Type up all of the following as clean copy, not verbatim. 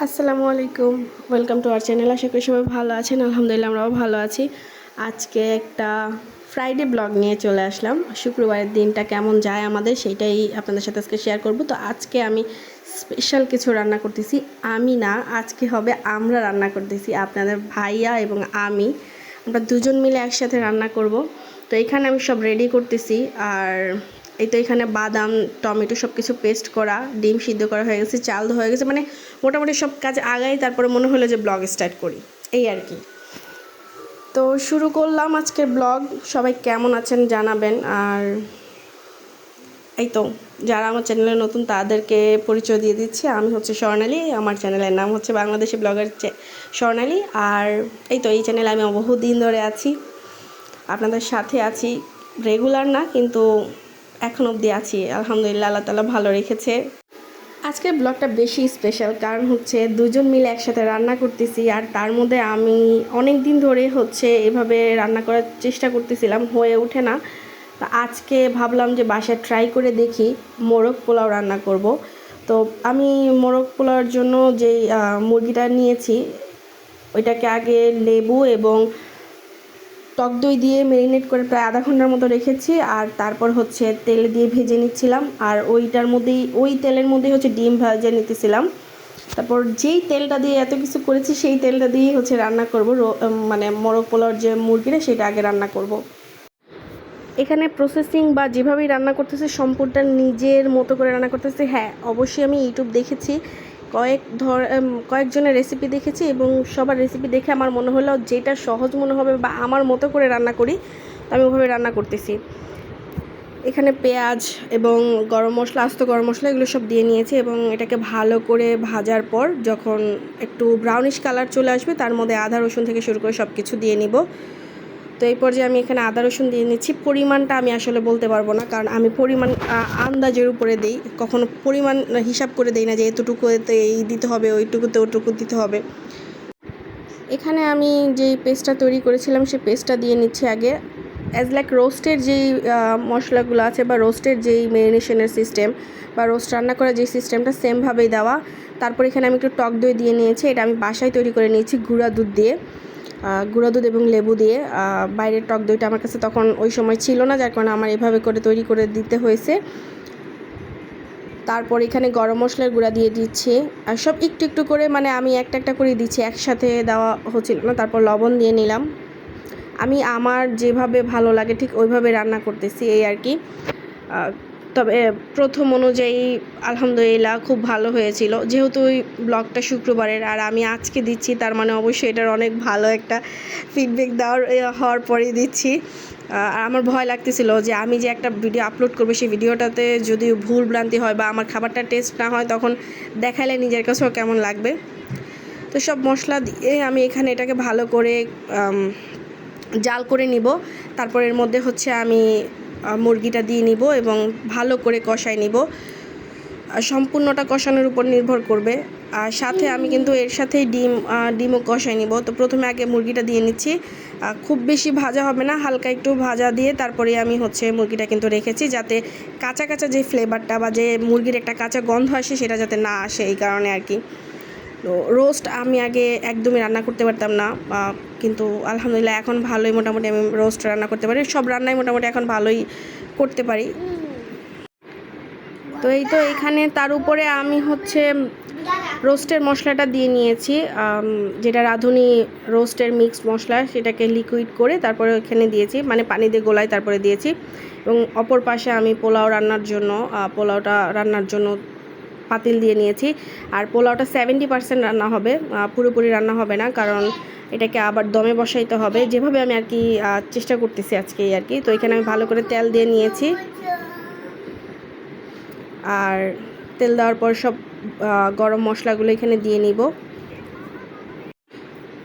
আসসালামু আলাইকুম, welcome to our channel. আশা করি সবাই ভালো আছেন। আলহামদুলিল্লাহ আমরাও ভালো আছি। আজকে একটা ফ্রাইডে ব্লগ নিয়ে চলে আসলাম। শুক্রবারের দিনটা কেমন যায় আমাদের সেইটাই আপনাদের সাথে আজকে শেয়ার করব। তো আজকে আমি স্পেশাল কিছু রান্না করতেছি। আমি না, আজকে হবে আমরা রান্না করতেছি। আপনাদের ভাইয়া এবং আমরা দুজন মিলে একসাথে রান্না করব। তো এখানে আমি সব রেডি করতেছি। আর এই তো এখানে বাদাম, টমেটো সব কিছু পেস্ট করা, ডিম সিদ্ধ করা হয়ে গেছে, চাল ধোয়া হয়ে গেছে, মানে মোটামুটি সব কাজ আগাই তারপরে মনে হলো যে ব্লগ স্টার্ট করি, এই আর কি। তো শুরু করলাম আজকের ব্লগ। সবাই কেমন আছেন জানাবেন। আর এই তো যারা আমার চ্যানেলে নতুন তাদেরকে পরিচয় দিয়ে দিচ্ছি। আমি হচ্ছে স্বর্ণালী, আমার চ্যানেলের নাম হচ্ছে বাংলাদেশি ব্লগার স্বর্ণালী। আর এই তো এই চ্যানেলে আমি বহুদিন ধরে আছি, আপনাদের সাথে আছি। রেগুলার না, কিন্তু এখন অবধি আছি। আলহামদুলিল্লাহ, আল্লাহ তাআলা ভালো রেখেছে। আজকের ব্লগটা বেশি স্পেশাল, কারণ হচ্ছে দুজন মিলে একসাথে রান্না করতেছি। আর তার মধ্যে আমি অনেক দিন ধরে হচ্ছে এভাবে রান্না করার চেষ্টা করতেছিলাম, হয়ে ওঠে না। তো আজকে ভাবলাম যে বাসায় ট্রাই করে দেখি, মোরগ পোলাও রান্না করব। তো আমি মোরগ পোলাওর জন্য যেই মুরগিটা নিয়েছি, ওইটাকে আগে লেবু এবং টক দই দিয়ে ম্যারিনেট করে প্রায় আধা ঘন্টার মতো রেখেছি। আর তারপর হচ্ছে তেল দিয়ে ভেজে নিচ্ছিলাম। আর ওই তেলের মধ্যেই হচ্ছে ডিম ভেজে নিতেছিলাম। তারপর যেই তেলটা দিয়ে এত কিছু করেছি, সেই তেলটা দিয়েই হচ্ছে রান্না করব। মানে মোরগ পোলাওর যে মুরগিটা, সেটা আগে রান্না করব। এখানে প্রসেসিং বা যেভাবেই রান্না করতেছে সম্পূর্ণটা নিজের মতো করে রান্না করতেছে। হ্যাঁ, অবশ্যই আমি ইউটিউব দেখেছি, কয়েকজনের রেসিপি দেখেছি, এবং সবার রেসিপি দেখে আমার মনে হলো যেটা সহজ মনে হবে বা আমার মতো করে রান্না করি, আমি ওভাবে রান্না করতেছি। এখানে পেঁয়াজ এবং আস্ত গরম মশলা এগুলো সব দিয়ে নিয়েছি, এবং এটাকে ভালো করে ভাজার পর যখন একটু ব্রাউনিশ কালার চলে আসবে, তার মধ্যে আদা রসুন থেকে শুরু করে সব কিছু দিয়ে নিব। তো এই পর্যায়ে আমি এখানে আদা রসুন দিয়ে নিচ্ছি। পরিমাণটা আমি আসলে বলতে পারবো না, কারণ আমি পরিমাণ আন্দাজের উপরে দিই, কখনো পরিমাণ হিসাব করে দিই না যে এতটুকুতে এই দিতে হবে, ওইটুকুতে ওটুকু দিতে হবে। এখানে আমি যেই পেস্টটা তৈরি করেছিলাম, সেই পেস্টটা দিয়ে নিচ্ছি আগে। লাইক রোস্টের যেই মশলাগুলো আছে, বা রোস্টের যেই ম্যারিনেশনের সিস্টেম, বা রোস্ট রান্না করার যেই সিস্টেমটা, সেমভাবেই দেওয়া। তারপর এখানে আমি একটু টক দই দিয়ে নিয়েছি। এটা আমি বাসায় তৈরি করে নিয়েছি গুঁড়া দুধ এবং লেবু দিয়ে। বাইরের টক দইটা আমার কাছে তখন ওই সময় ছিল না, যার কারণে আমার এভাবে করে তৈরি করে দিতে হয়েছে। তারপর এখানে গরম মশলার গুঁড়া দিয়ে দিচ্ছি। আর সব একটু একটু করে, মানে আমি একটা একটা করে দিচ্ছি, একসাথে দেওয়া হচ্ছিল না। তারপর লবণ দিয়ে নিলাম। আমি আমার যেভাবে ভালো লাগে ঠিক ওইভাবে রান্না করতেছি, এই আর কি। তবে প্রথম অনুযায়ী আলহামদুলিল্লাহ খুব ভালো হয়েছিল। যেহেতু ওই ব্লগটা শুক্রবারের আর আমি আজকে দিচ্ছি, তার মানে অবশ্যই এটার অনেক ভালো একটা ফিডব্যাক হওয়ার পরেই দিচ্ছি। আর আমার ভয় লাগতেছিল যে আমি যে একটা ভিডিও আপলোড করবো, সেই ভিডিওটাতে যদি ভুল ভ্রান্তি হয় বা আমার খাবারটা টেস্ট না হয়, তখন দেখাইলে নিজের কাছেও কেমন লাগবে। তো সব মশলা দিয়ে আমি এখানে এটাকে ভালো করে জাল করে নিব। তারপর এর মধ্যে হচ্ছে আমি মুরগিটা দিয়ে নিব এবং ভালো করে কষাই নিব। সম্পূর্ণটা কষানোর উপর নির্ভর করবে। আর সাথে আমি কিন্তু এর সাথেই ডিমও কষাই নিব। তো প্রথমে আগে মুরগিটা দিয়ে নিচ্ছি। খুব বেশি ভাজা হবে না, হালকা একটু ভাজা দিয়ে তারপরে আমি হচ্ছে মুরগিটা কিন্তু রেখেছি, যাতে কাঁচা কাঁচা যে ফ্লেভারটা বা যে মুরগির একটা কাঁচা গন্ধ আসে, সেটা যাতে না আসে, এই কারণে আর কি। তো রোস্ট আমি আগে একদমই রান্না করতে পারতাম না, কিন্তু আলহামদুলিল্লাহ এখন ভালোই মোটামুটি আমি রোস্ট রান্না করতে পারি। সব রান্নাই মোটামুটি এখন ভালোই করতে পারি। তো এই তো এখানে তার উপরে আমি হচ্ছে রোস্টের মশলাটা দিয়ে নিয়েছি, যেটা রাঁধুনি রোস্টের মিক্সড মশলা, সেটাকে লিকুইড করে তারপরে এখানে দিয়েছি, মানে পানি দিয়ে গোলাই তারপরে দিয়েছি। এবং অপর পাশে আমি পোলাওটা রান্নার জন্য পাতিল দিয়ে নিয়েছি। আর পোলাওটা 70% রান্না হবে, পুরোপুরি রান্না হবে না, কারণ এটাকে আবার দমে বসাইতে হবে, যেভাবে আমি আর কি চেষ্টা করতেছি আজকে, আর কি। তো এখানে আমি ভালো করে তেল দিয়ে নিয়েছি। আর তেল দেওয়ার পর সব গরম মশলাগুলো এখানে দিয়ে নিব।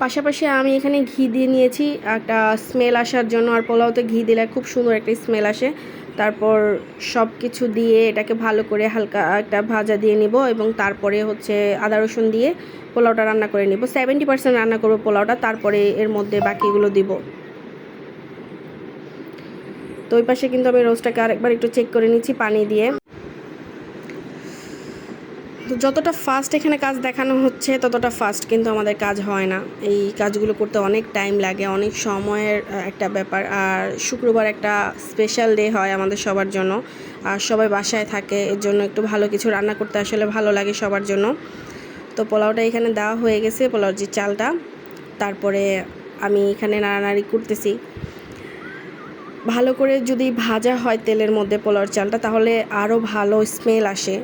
পাশাপাশি আমি এখানে ঘি দিয়ে নিয়েছি একটা স্মেল আসার জন্য। আর পোলাওতে ঘি দিলে খুব সুন্দর একটা স্মেল আসে। তারপর সব কিছু দিয়ে এটাকে ভালো করে হালকা একটা ভাজা দিয়ে নিব, এবং তারপরে হচ্ছে আদা রসুন দিয়ে পোলাওটা রান্না করে নিব। 70% রান্না করব পোলাওটা, তারপরে এর মধ্যে বাকিগুলো দিব। তো ওই পাশে কিন্তু আমি রোস্টটাকে আরেকবার একটু চেক করে নিচ্ছি পানি দিয়ে। তো যতটা ফাস্ট এখানে কাজ দেখানো হচ্ছে ততটা ফাস্ট কিন্তু আমাদের কাজ হয় না। এই কাজগুলো করতে অনেক টাইম লাগে, অনেক সময়ের একটা ব্যাপার। আর শুক্রবার একটা স্পেশাল ডে হয় আমাদের সবার জন্য, আর সবাই বাসায় থাকে, এর জন্য একটু ভালো কিছু রান্না করতে আসলে ভালো লাগে সবার জন্য। তো পোলাওটা এখানে দেওয়া হয়ে গেছে, পোলাওর যে চালটা। তারপরে আমি এখানে নাড়ানাড়ি করতেছি। ভালো করে যদি ভাজা হয় তেলের মধ্যে পোলাওর চালটা, তাহলে আরও ভালো স্মেল আসে।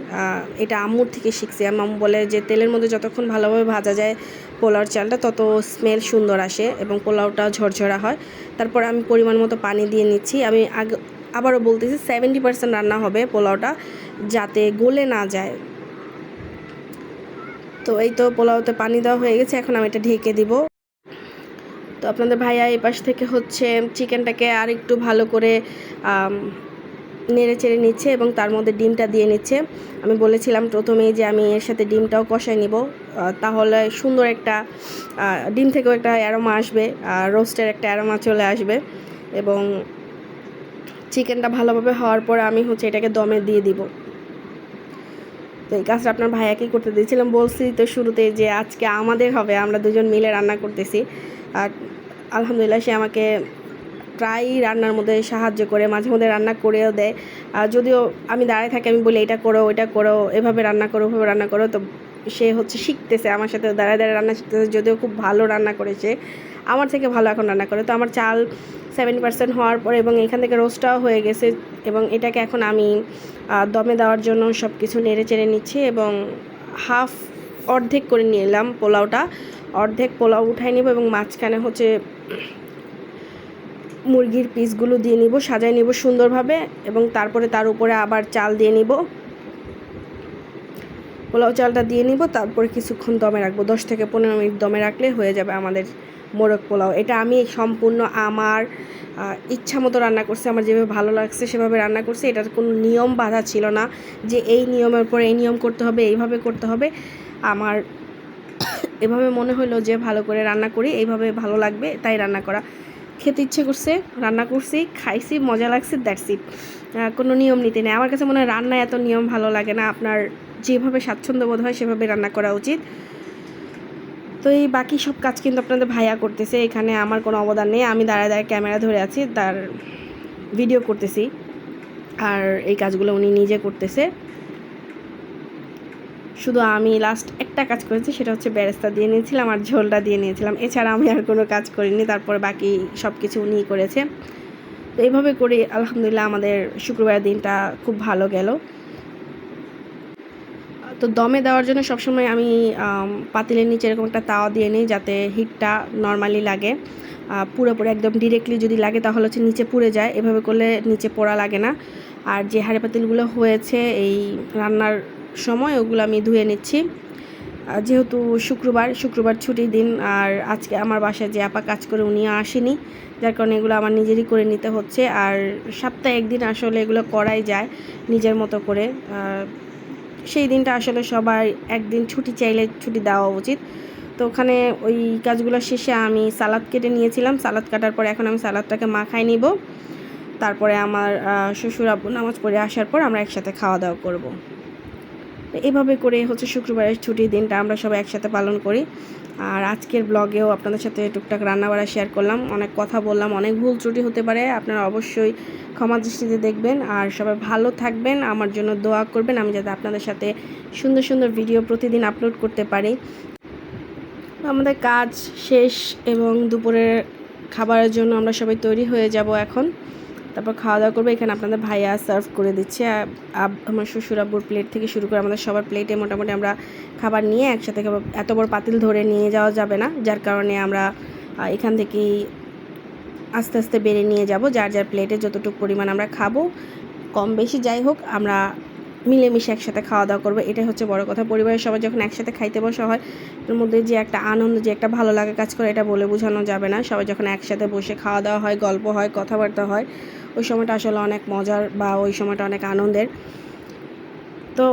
এটা আম্মুর থেকে শিখছি। আম্মু বলে যে তেলের মধ্যে যতক্ষণ ভালোভাবে ভাজা যায় পোলাওর চালটা, তত স্মেল সুন্দর আসে এবং পোলাওটা ঝরঝরা হয়। তারপর আমি পরিমাণ মতো পানি দিয়ে নিচ্ছি। আমি আবারও বলতেছি 70% রান্না হবে পোলাওটা, যাতে গলে না যায়। তো এই তো পোলাওতে পানি দেওয়া হয়ে গেছে, এখন আমি এটা ঢেকে দিব। তো আপনাদের ভাইয়া এই পাশ থেকে হচ্ছে চিকেনটাকে আর একটু ভালো করে নেড়ে চেড়ে নিচ্ছে এবং তার মধ্যে ডিমটা দিয়ে নিচ্ছে। আমি বলেছিলাম প্রথমেই যে আমি এর সাথে ডিমটাও কষায় নিব, তাহলে সুন্দর একটা ডিম থেকেও একটা অ্যারোমা আসবে, রোস্টের একটা অ্যারোমা চলে আসবে। এবং চিকেনটা ভালোভাবে হওয়ার পর আমি হচ্ছে এটাকে দমে দিয়ে দিব। তো এই কাজটা আপনার ভাইয়াকেই করতে দিয়েছিলাম। বলছি তো শুরুতে যে আজকে আমাদের হবে, আমরা দুজন মিলে রান্না করতেছি। আর আলহামদুলিল্লাহ সে আমাকে প্রায়ই রান্নার মধ্যে সাহায্য করে, মাঝে মধ্যে রান্না করেও দেয়। যদিও আমি দাঁড়ায় থাকি, আমি বলি এটা করো ওইটা করো, এভাবে রান্না করো ওভাবে রান্না করো। তো সে হচ্ছে শিখতেছে আমার সাথে, দাঁড়ায় দাঁড়ায় রান্না শিখতেছে। যদিও খুব ভালো রান্না করেছে, আমার থেকে ভালো এখন রান্না করে। তো আমার চাল 70% হওয়ার পরে এবং এখান থেকে রোস্টটাও হয়ে গেছে, এবং এটাকে এখন আমি দমে দেওয়ার জন্য সব কিছু নেড়ে চেড়ে নিচ্ছি এবং অর্ধেক করে নিলাম পোলাওটা। অর্ধেক পোলাও উঠাই নিব এবং মাঝখানে হচ্ছে মুরগির পিসগুলো দিয়ে নিব, সাজাই নিব সুন্দরভাবে, এবং তারপরে তার উপরে আবার চাল দিয়ে নিব, পোলাও চালটা দিয়ে নিব। তারপরে কিছুক্ষণ দমে রাখবো, 10 থেকে 15 মিনিট দমে রাখলে হয়ে যাবে আমাদের মোরগ পোলাও। এটা আমি সম্পূর্ণ আমার ইচ্ছা মতো রান্না করছি, আমার যেভাবে ভালো লাগছে সেভাবে রান্না করছি। এটার কোনো নিয়ম বাঁধা ছিল না যে এই নিয়মের পরে এই নিয়ম করতে হবে, এইভাবে করতে হবে। আমার এভাবে মনে হলো যে ভালো করে রান্না করি, এইভাবে ভালো লাগবে, তাই রান্না করা। খেতে ইচ্ছে করছে, রান্না করছি, খাইছি, মজা লাগছে, দ্যাটস ইট। কোনো নিয়ম নীতি নেই। আমার কাছে মনে হয় রান্নায় এত নিয়ম ভালো লাগে না। আপনার যেভাবে স্বাচ্ছন্দ্য বোধ হয় সেভাবে রান্না করা উচিত। তো এই বাকি সব কাজ কিন্তু আপনাদের ভাইয়া করতেছে, এখানে আমার কোনো অবদান নেই। আমি দাঁড়ায় দাঁড়ায় ক্যামেরা ধরে আছি, তার ভিডিও করতেছি, আর এই কাজগুলো উনি নিজে করতেছে। শুধু আমি লাস্ট একটা কাজ করেছি, সেটা হচ্ছে বেরেস্তা দিয়ে নিয়েছিলাম আর ঝোলটা দিয়ে নিয়েছিলাম। এছাড়া আমি আর কোনো কাজ করিনি। তারপরে বাকি সব কিছু উনিই করেছে। তো এইভাবে করে আলহামদুলিল্লাহ আমাদের শুক্রবারের দিনটা খুব ভালো গেল। তো দমে দেওয়ার জন্য সবসময় আমি পাতিলের নিচে এরকম একটা তাওয়া দিয়ে নিই, যাতে হিটটা নর্মালি লাগে। পুরোপুরি একদম ডিরেক্টলি যদি লাগে তাহলে হচ্ছে নিচে পুড়ে যায়, এভাবে করলে নিচে পোড়া লাগে না। আর যে হাঁড়ি পাতিলগুলো হয়েছে এই রান্নার সময়, ওগুলো আমি ধুয়ে নিচ্ছি। যেহেতু শুক্রবার ছুটির দিন, আর আজকে আমার বাসায় যে আপা কাজ করে উনি আসেনি, যার কারণে এগুলো আমার নিজেরই করে নিতে হচ্ছে। আর সপ্তাহে একদিন আসলে এগুলো করাই যায় নিজের মতো করে। সেই দিনটা আসলে সবাই একদিন ছুটি চাইলে ছুটি দেওয়া উচিত। তো ওখানে ওই কাজগুলো শেষে আমি সালাদ কেটে নিয়েছিলাম। সালাদ কাটার পরে এখন আমি সালাদটাকে মাখাই নিব। তারপরে আমার শ্বশুর আব্বু নামাজ পড়ে আসার পর আমরা একসাথে খাওয়া দাওয়া করব। এভাবে করে হচ্ছে শুক্রবারের ছুটির দিনটা আমরা সবাই একসাথে পালন করি। আর আজকের ব্লগেও আপনাদের সাথে টুকটাক রান্নাবাড়া শেয়ার করলাম, অনেক কথা বললাম, অনেক ভুল ত্রুটি হতে পারে, আপনারা অবশ্যই ক্ষমা দৃষ্টিতে দেখবেন। আর সবাই ভালো থাকবেন, আমার জন্য দোয়া করবেন, আমি যাতে আপনাদের সাথে সুন্দর সুন্দর ভিডিও প্রতিদিন আপলোড করতে পারি। আমাদের কাজ শেষ এবং দুপুরের খাবারের জন্য আমরা সবাই তৈরি হয়ে যাব এখন। তারপর খাওয়া দাওয়া করবো। এখানে আপনাদের ভাইয়া সার্ভ করে দিচ্ছে। আমার শ্বশুর আব্বুর প্লেট থেকে শুরু করে আমাদের সবার প্লেটে মোটামুটি আমরা খাবার নিয়ে একসাথে খাবো। এত বড় পাতিল ধরে নিয়ে যাওয়া যাবে না, যার কারণে আমরা এখান থেকেই আস্তে আস্তে বেড়ে নিয়ে যাব। যার যার প্লেটে যতটুকু পরিমাণ আমরা খাবো, কম বেশি যাই হোক, আমরা মিলেমিশে একসাথে খাওয়া দাওয়া করবো। এটাই হচ্ছে বড় কথা। পরিবারের সবাই যখন একসাথে খাইতে বসা হয়, এর মধ্যে যে একটা আনন্দ, যে একটা ভালো লাগা কাজ করে, এটা বলে বোঝানো যাবে না। সবাই যখন একসাথে বসে খাওয়া দাওয়া হয়, গল্প হয়, কথাবার্তা হয়, ওই সময়টা আসলে অনেক মজার বা ওই সময়টা অনেক আনন্দের। তো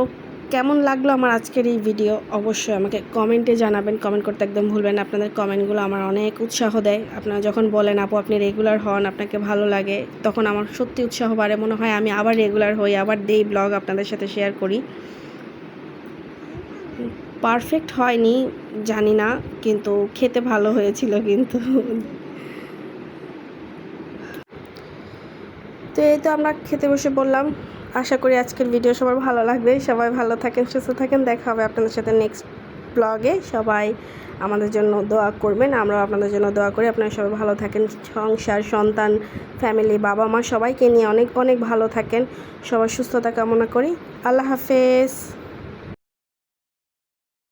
কেমন লাগলো আমার আজকের এই ভিডিও অবশ্যই আমাকে কমেন্টে জানাবেন। কমেন্ট করতে একদম ভুলবেন না। আপনাদের কমেন্টগুলো আমার অনেক উৎসাহ দেয়। আপনারা যখন বলেন আপু আপনি রেগুলার হন, আপনাকে ভালো লাগে, তখন আমার সত্যি উৎসাহ বাড়ে। মনে হয় আমি আবার রেগুলার হই, আবার দেই ব্লগ আপনাদের সাথে শেয়ার করি। পারফেক্ট হয়নি জানি না, কিন্তু খেতে ভালো হয়েছিল। কিন্তু তো এই তো আমরা খেতে বসে পড়লাম। আশা করি আজকের ভিডিও সবার ভালো লাগবে। সবাই ভালো থাকেন, সুস্থ থাকেন। দেখা হবে আপনাদের সাথে নেক্সট ব্লগে। সবাই আমাদের জন্য দোয়া করবেন, আমরাও আপনাদের জন্য দোয়া করি। আপনারা সবাই ভালো থাকেন, সংসার, সন্তান, ফ্যামিলি, বাবা মা সবাইকে নিয়ে অনেক অনেক ভালো থাকেন। সবার সুস্থতা কামনা করি। আল্লাহ হাফেজ।